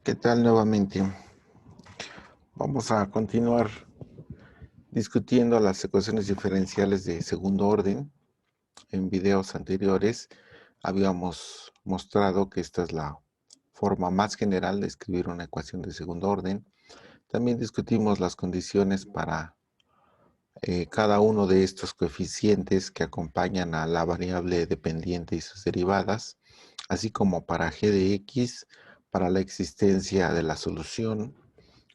¿Qué tal nuevamente? Vamos a continuar discutiendo las ecuaciones diferenciales de segundo orden. En videos anteriores habíamos mostrado que esta es la forma más general de escribir una ecuación de segundo orden. También discutimos las condiciones para cada uno de estos coeficientes que acompañan a la variable dependiente y sus derivadas, así como para g de x, para la existencia de la solución,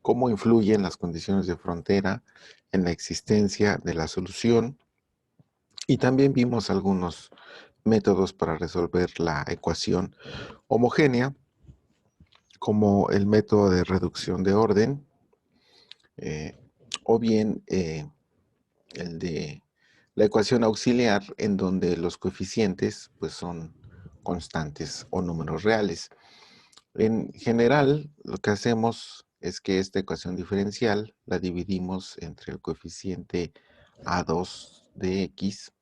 cómo influyen las condiciones de frontera en la existencia de la solución, y también vimos algunos métodos para resolver la ecuación homogénea, como el método de reducción de orden, eh, o bien el de la ecuación auxiliar, en donde los coeficientes pues, son constantes o números reales. En general, lo que hacemos es que esta ecuación diferencial la dividimos entre el coeficiente a2 de x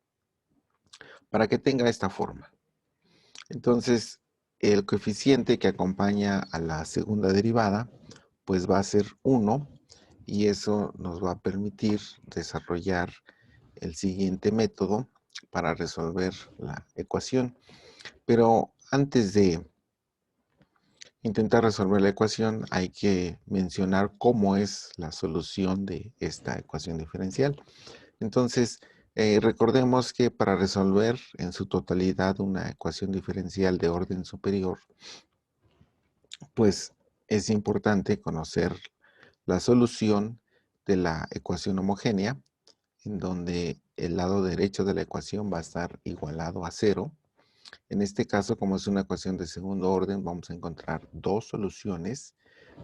para que tenga esta forma. Entonces, el coeficiente que acompaña a la segunda derivada, pues va a ser 1, y eso nos va a permitir desarrollar el siguiente método para resolver la ecuación. Pero antes de intentar resolver la ecuación, hay que mencionar cómo es la solución de esta ecuación diferencial. Entonces, recordemos que para resolver en su totalidad una ecuación diferencial de orden superior, pues es importante conocer la solución de la ecuación homogénea, en donde el lado derecho de la ecuación va a estar igualado a 0. En este caso, como es una ecuación de segundo orden, vamos a encontrar dos soluciones.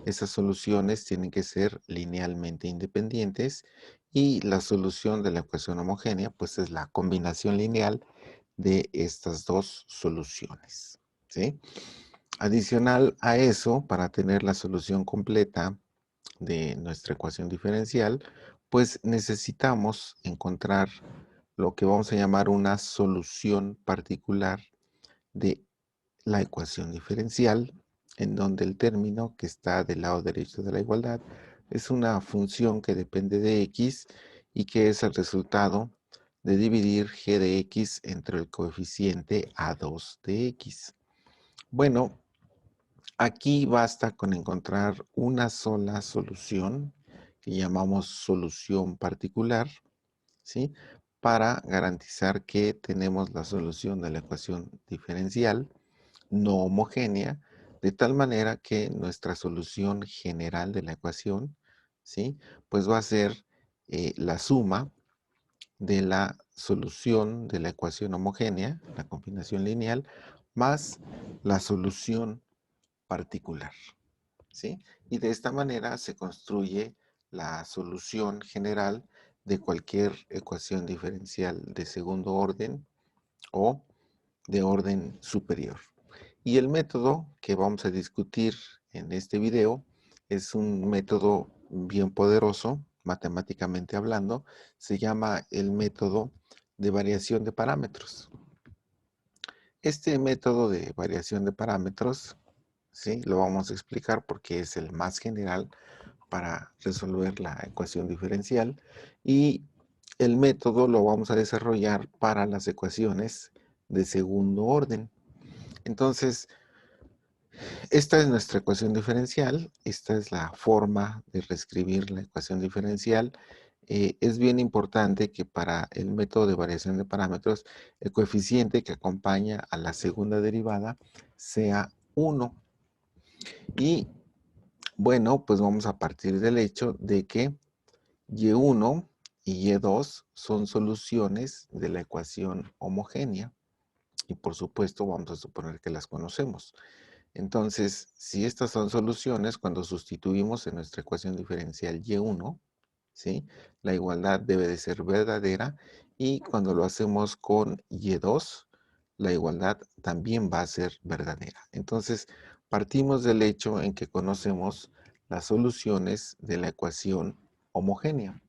Esas soluciones tienen que ser linealmente independientes, y la solución de la ecuación homogénea pues es la combinación lineal de estas dos soluciones, ¿sí? Adicional a eso, para tener la solución completa de nuestra ecuación diferencial, pues necesitamos encontrar lo que vamos a llamar una solución particular de la ecuación diferencial, en donde el término que está del lado derecho de la igualdad es una función que depende de x y que es el resultado de dividir g de x entre el coeficiente a2 de x. Bueno, aquí basta con encontrar una sola solución que llamamos solución particular, ¿sí? Para garantizar que tenemos la solución de la ecuación diferencial no homogénea, de tal manera que nuestra solución general de la ecuación, ¿sí? Pues va a ser la suma de la solución de la ecuación homogénea, la combinación lineal, más la solución particular, ¿sí? Y de esta manera se construye la solución general de cualquier ecuación diferencial de segundo orden o de orden superior. Y el método que vamos a discutir en este video es un método bien poderoso, matemáticamente hablando. Se llama el método de variación de parámetros. Este método de variación de parámetros, ¿sí? Lo vamos a explicar porque es el más general para resolver la ecuación diferencial, y el método lo vamos a desarrollar para las ecuaciones de segundo orden. Entonces, esta es nuestra ecuación diferencial. Esta es la forma de reescribir la ecuación diferencial. Es bien importante que para el método de variación de parámetros, el coeficiente que acompaña a la segunda derivada sea 1. Y bueno, pues vamos a partir del hecho de que y1 y y2 son soluciones de la ecuación homogénea. Y por supuesto vamos a suponer que las conocemos. Entonces, si estas son soluciones, cuando sustituimos en nuestra ecuación diferencial y1, ¿sí? La igualdad debe de ser verdadera, y cuando lo hacemos con y2, la igualdad también va a ser verdadera. Entonces, partimos del hecho en que conocemos las soluciones de la ecuación homogénea.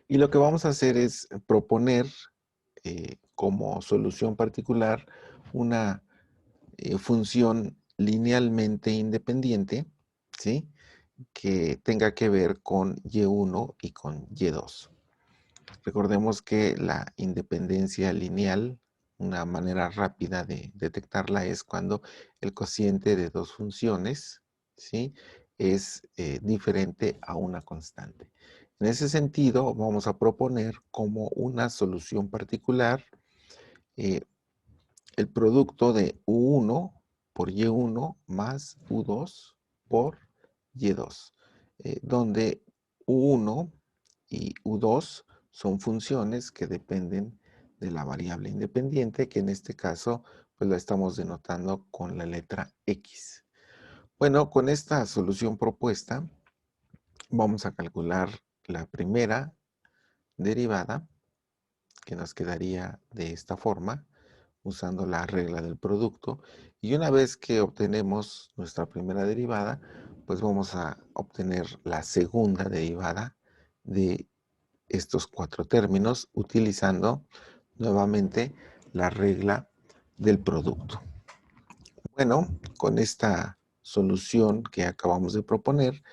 Y lo que vamos a hacer es proponer como solución particular una función linealmente independiente, ¿sí? Que tenga que ver con Y1 y con Y2. Recordemos que la independencia lineal, una manera rápida de detectarla es cuando el cociente de dos funciones, ¿sí?, es diferente a una constante. En ese sentido, vamos a proponer como una solución particular eh, el producto de U1 por Y1 más U2 por Y2, donde U1 y U2 son funciones que dependen de la variable independiente, que en este caso pues la estamos denotando con la letra X. Bueno, con esta solución propuesta vamos a calcular la primera derivada, que nos quedaría de esta forma, usando la regla del producto. Y una vez que obtenemos nuestra primera derivada, pues vamos a obtener la segunda derivada de estos cuatro términos utilizando nuevamente la regla del producto. Bueno, con esta solución que acabamos de proponer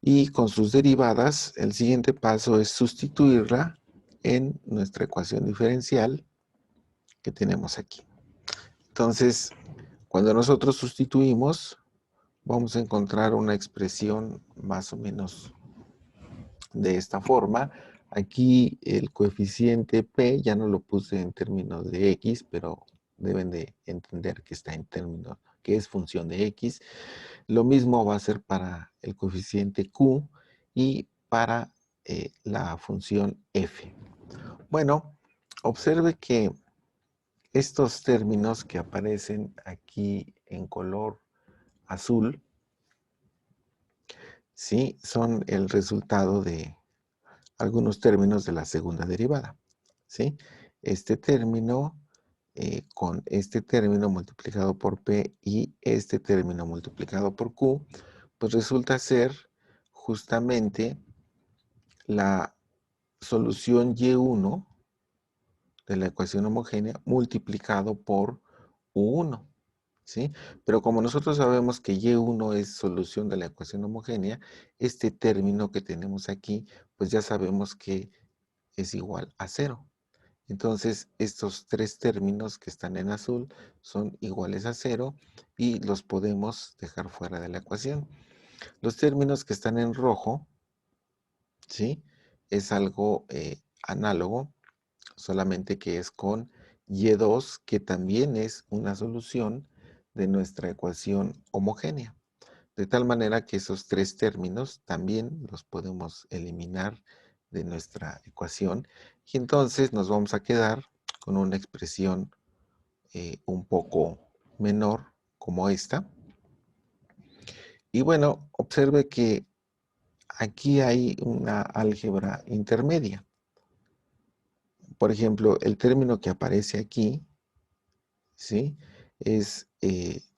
y con sus derivadas, el siguiente paso es sustituirla en nuestra ecuación diferencial que tenemos aquí. Entonces, cuando nosotros sustituimos, vamos a encontrar una expresión más o menos de esta forma. Aquí el coeficiente P ya no lo puse en términos de X, pero deben de entender que está en términos, que es función de X. Lo mismo va a ser para el coeficiente Q y para la función F. Bueno, observe que estos términos que aparecen aquí en color azul, ¿sí?, son el resultado de algunos términos de la segunda derivada, ¿sí? Este término con este término multiplicado por P y este término multiplicado por Q, pues resulta ser justamente la solución Y1 de la ecuación homogénea multiplicado por U1, ¿sí? Pero como nosotros sabemos que Y1 es solución de la ecuación homogénea, este término que tenemos aquí, pues ya sabemos que es igual a 0. Entonces, estos tres términos que están en azul son iguales a 0 y los podemos dejar fuera de la ecuación. Los términos que están en rojo, ¿sí?, es algo análogo, solamente que es con Y2, que también es una solución de nuestra ecuación homogénea. De tal manera que esos tres términos también los podemos eliminar de nuestra ecuación y entonces nos vamos a quedar con una expresión un poco menor como esta. Y bueno, observe que aquí hay una álgebra intermedia. Por ejemplo, el término que aparece aquí, ¿sí?, es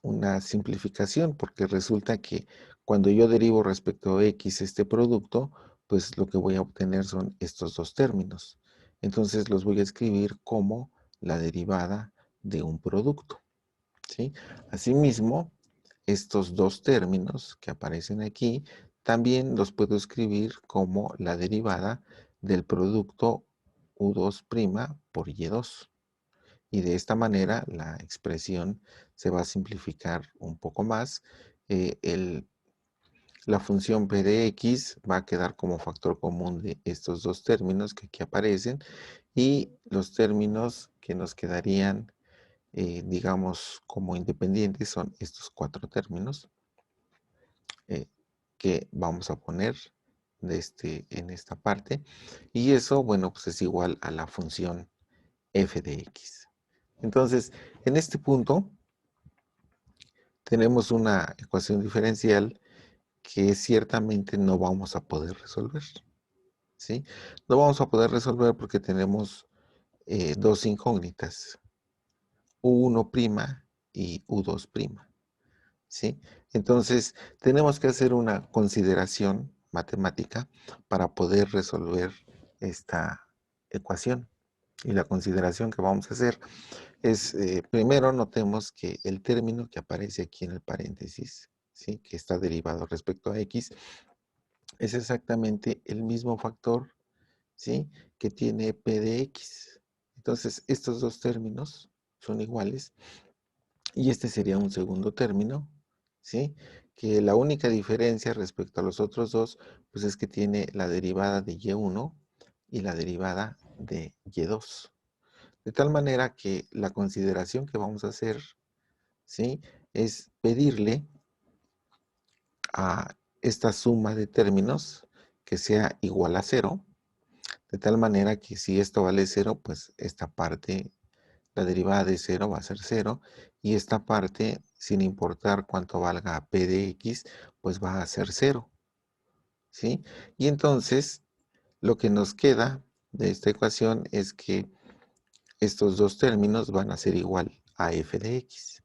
una simplificación, porque resulta que cuando yo derivo respecto a X este producto, pues lo que voy a obtener son estos dos términos. Entonces los voy a escribir como la derivada de un producto, ¿sí? Asimismo, estos dos términos que aparecen aquí, también los puedo escribir como la derivada del producto U2' por Y2. Y de esta manera la expresión se va a simplificar un poco más. La función p de x va a quedar como factor común de estos dos términos que aquí aparecen y los términos que nos quedarían, digamos, como independientes son estos cuatro términos eh, que vamos a poner en esta parte. Y eso, bueno, pues es igual a la función f de x. Entonces, en este punto tenemos una ecuación diferencial que ciertamente no vamos a poder resolver, ¿sí? No vamos a poder resolver porque tenemos dos incógnitas, U1' y U2', ¿sí? Entonces, tenemos que hacer una consideración matemática para poder resolver esta ecuación. Y la consideración que vamos a hacer Primero notemos que el término que aparece aquí en el paréntesis, ¿sí? Que está derivado respecto a x, es exactamente el mismo factor, ¿sí? Que tiene p de x. Entonces, estos dos términos son iguales y este sería un segundo término, ¿sí? Que la única diferencia respecto a los otros dos, pues es que tiene la derivada de y1 y la derivada de y2. De tal manera que la consideración que vamos a hacer, ¿sí? Es pedirle a esta suma de términos que sea igual a cero, de tal manera que si esto vale cero, pues esta parte, la derivada de cero va a ser cero, y esta parte, sin importar cuánto valga p de x, pues va a ser cero, ¿sí? Y entonces, lo que nos queda de esta ecuación es que estos dos términos van a ser igual a f de x.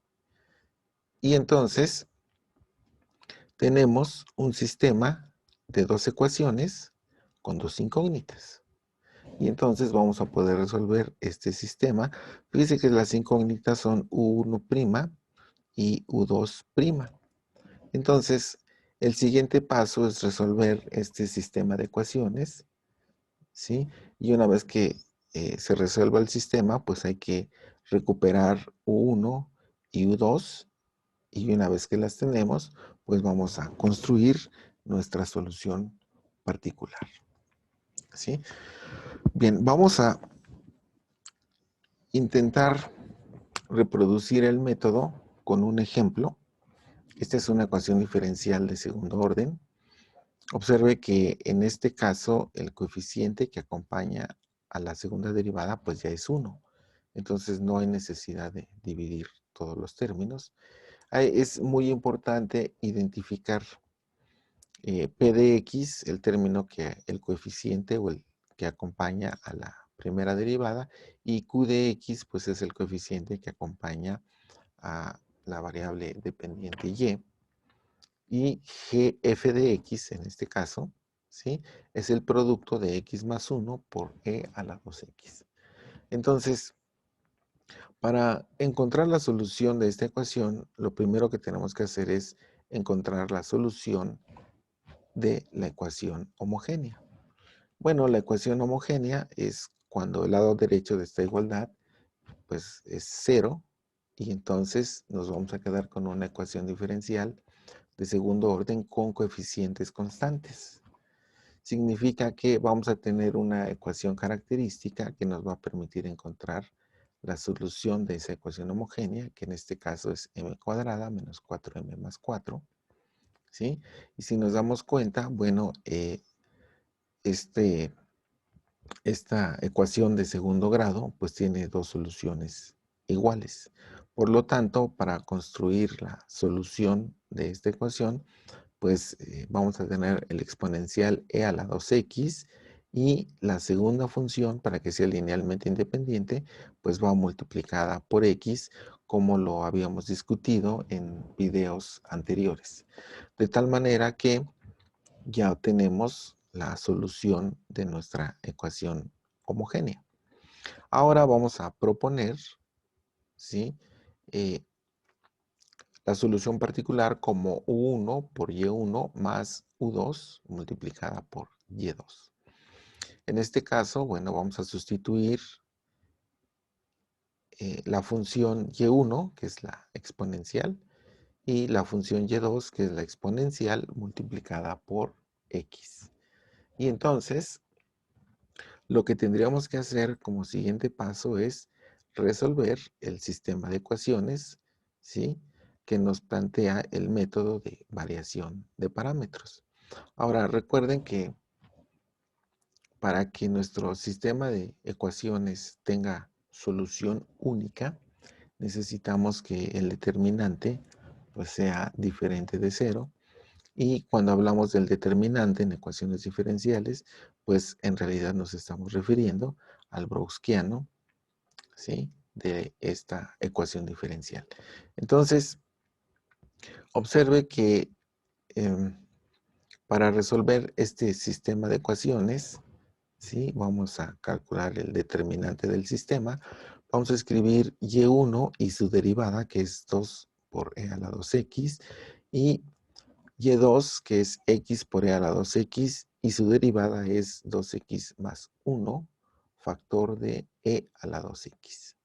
Y entonces, tenemos un sistema de dos ecuaciones con dos incógnitas. Y entonces vamos a poder resolver este sistema. Fíjense que las incógnitas son U1' y U2'. Entonces, el siguiente paso es resolver este sistema de ecuaciones, ¿sí? Y una vez que se resuelva el sistema, pues hay que recuperar U1 y U2. Y una vez que las tenemos, pues vamos a construir nuestra solución particular, ¿sí? Bien, vamos a intentar reproducir el método con un ejemplo. Esta es una ecuación diferencial de segundo orden. Observe que en este caso el coeficiente que acompaña a la segunda derivada pues ya es 1. Entonces no hay necesidad de dividir todos los términos. Es muy importante identificar p de x, el término que el coeficiente o el que acompaña a la primera derivada, y q de x pues es el coeficiente que acompaña a la variable dependiente y gf de x en este caso, ¿sí? Es el producto de x más 1 por e a la 2x. Entonces, para encontrar la solución de esta ecuación, lo primero que tenemos que hacer es encontrar la solución de la ecuación homogénea. Bueno, la ecuación homogénea es cuando el lado derecho de esta igualdad pues es 0 y entonces nos vamos a quedar con una ecuación diferencial de segundo orden con coeficientes constantes. Significa que vamos a tener una ecuación característica que nos va a permitir encontrar la solución de esa ecuación homogénea, que en este caso es m cuadrada menos 4m más 4, ¿sí? Y si nos damos cuenta, bueno, esta ecuación de segundo grado pues tiene dos soluciones iguales. Por lo tanto, para construir la solución de esta ecuación, pues vamos a tener el exponencial e a la 2x y la segunda función, para que sea linealmente independiente, pues va multiplicada por x, como lo habíamos discutido en videos anteriores. De tal manera que ya obtenemos la solución de nuestra ecuación homogénea. Ahora vamos a proponer, ¿sí? La solución particular como U1 por Y1 más U2 multiplicada por Y2. En este caso, bueno, vamos a sustituir la función Y1, que es la exponencial, y la función Y2, que es la exponencial multiplicada por X. Y entonces, lo que tendríamos que hacer como siguiente paso es resolver el sistema de ecuaciones, ¿sí? Que nos plantea el método de variación de parámetros. Ahora, recuerden que para que nuestro sistema de ecuaciones tenga solución única, necesitamos que el determinante pues, sea diferente de cero. Y cuando hablamos del determinante en ecuaciones diferenciales, pues en realidad nos estamos refiriendo al browskiano, ¿sí? De esta ecuación diferencial. Entonces, observe que para resolver este sistema de ecuaciones, ¿sí? Vamos a calcular el determinante del sistema, vamos a escribir y1 y su derivada, que es 2 por e a la 2x, y y2, que es x por e a la 2x, y su derivada es 2x más 1, factor de e a la 2x.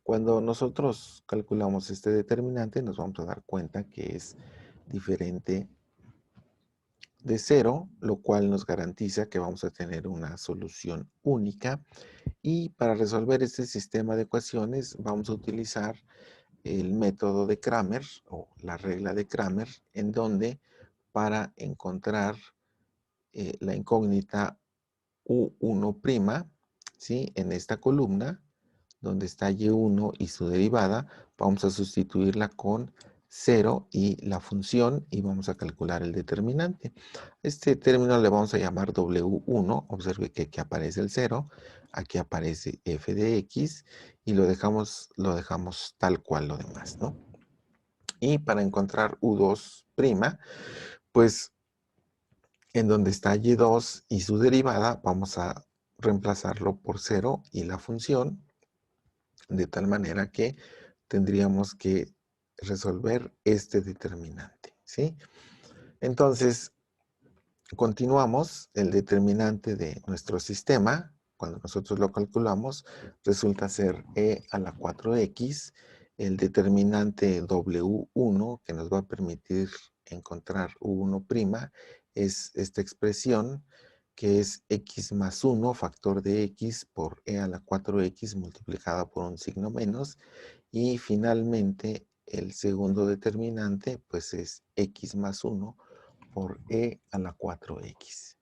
Cuando nosotros calculamos este determinante, nos vamos a dar cuenta que es diferente de 0, lo cual nos garantiza que vamos a tener una solución única. Y para resolver este sistema de ecuaciones, vamos a utilizar el método de Cramer o la regla de Cramer, en donde para encontrar la incógnita U1', ¿sí? En esta columna, donde está y1 y su derivada, vamos a sustituirla con 0 y la función y vamos a calcular el determinante. Este término le vamos a llamar W1. Observe que aquí aparece el 0, aquí aparece f de x y lo dejamos tal cual lo demás, ¿no? Y para encontrar U2', pues en donde está y2 y su derivada, vamos a reemplazarlo por 0 y la función, de tal manera que tendríamos que resolver este determinante, ¿sí? Entonces, continuamos. El determinante de nuestro sistema, cuando nosotros lo calculamos, resulta ser e a la 4x. El determinante W1, que nos va a permitir encontrar U1', es esta expresión, que es x más 1, factor de x, por e a la 4x multiplicada por un signo menos. Y finalmente, el segundo determinante, pues es x más 1 por e a la 4x.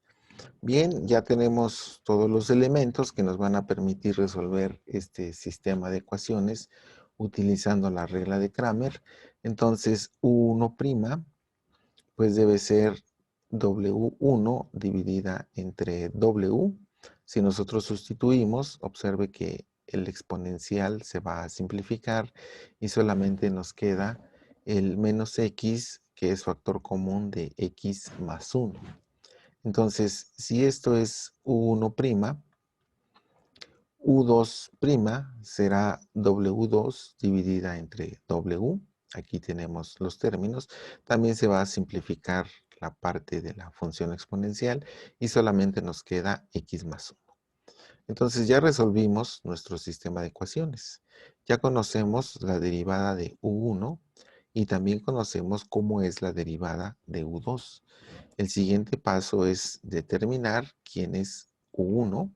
Bien, ya tenemos todos los elementos que nos van a permitir resolver este sistema de ecuaciones utilizando la regla de Cramer. Entonces, U1', pues debe ser W1 dividida entre W. Si nosotros sustituimos, observe que el exponencial se va a simplificar y solamente nos queda el menos x, que es factor común de x más 1. Entonces, si esto es U1', U2' será W2 dividida entre W. Aquí tenemos los términos. También se va a simplificar la parte de la función exponencial y solamente nos queda x más 1. Entonces ya resolvimos nuestro sistema de ecuaciones. Ya conocemos la derivada de U1 y también conocemos cómo es la derivada de U2. El siguiente paso es determinar quién es U1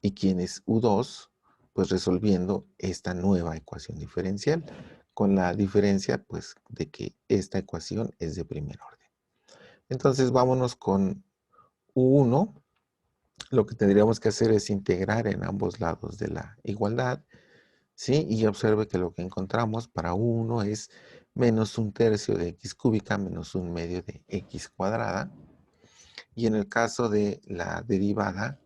y quién es U2, pues resolviendo esta nueva ecuación diferencial, con la diferencia pues de que esta ecuación es de primer orden. Entonces vámonos con U1. Lo que tendríamos que hacer es integrar en ambos lados de la igualdad, ¿sí? Y observe que lo que encontramos para U1 es menos 1/3 de x cúbica menos 1/2 de x cuadrada. Y en el caso de la derivada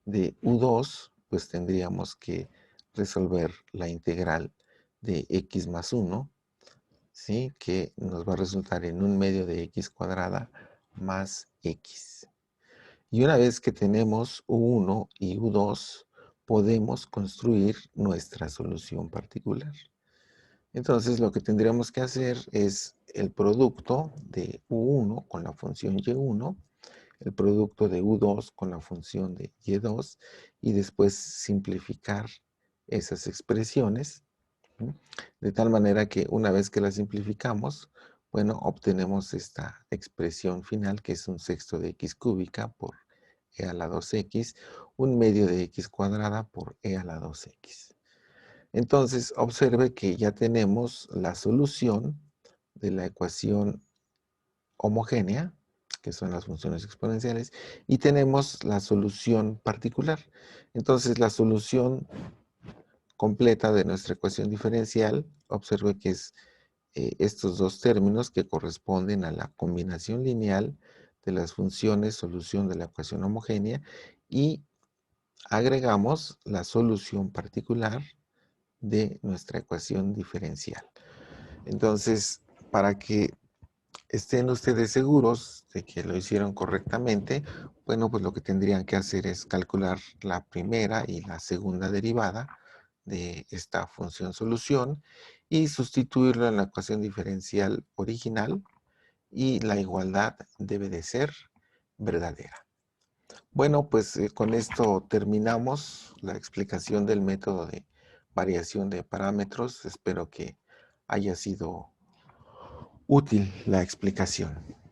de U2, pues tendríamos que resolver la integral de x más 1, ¿sí? Que nos va a resultar en 1/2 de x cuadrada más x. Y una vez que tenemos U1 y U2, podemos construir nuestra solución particular. Entonces lo que tendríamos que hacer es el producto de U1 con la función y1, el producto de U2 con la función de y2 y después simplificar esas expresiones, ¿sí? De tal manera que una vez que las simplificamos, bueno, obtenemos esta expresión final que es 1/6 de x cúbica por e a la 2x, 1/2 de x cuadrada por e a la 2x. Entonces, observe que ya tenemos la solución de la ecuación homogénea, que son las funciones exponenciales, y tenemos la solución particular. Entonces, la solución completa de nuestra ecuación diferencial, observe que es estos dos términos que corresponden a la combinación lineal de las funciones solución de la ecuación homogénea y agregamos la solución particular de nuestra ecuación diferencial. Entonces, para que estén ustedes seguros de que lo hicieron correctamente, bueno, pues lo que tendrían que hacer es calcular la primera y la segunda derivada de esta función solución y sustituirlo en la ecuación diferencial original, y la igualdad debe de ser verdadera. Bueno, pues con esto terminamos la explicación del método de variación de parámetros. Espero que haya sido útil la explicación.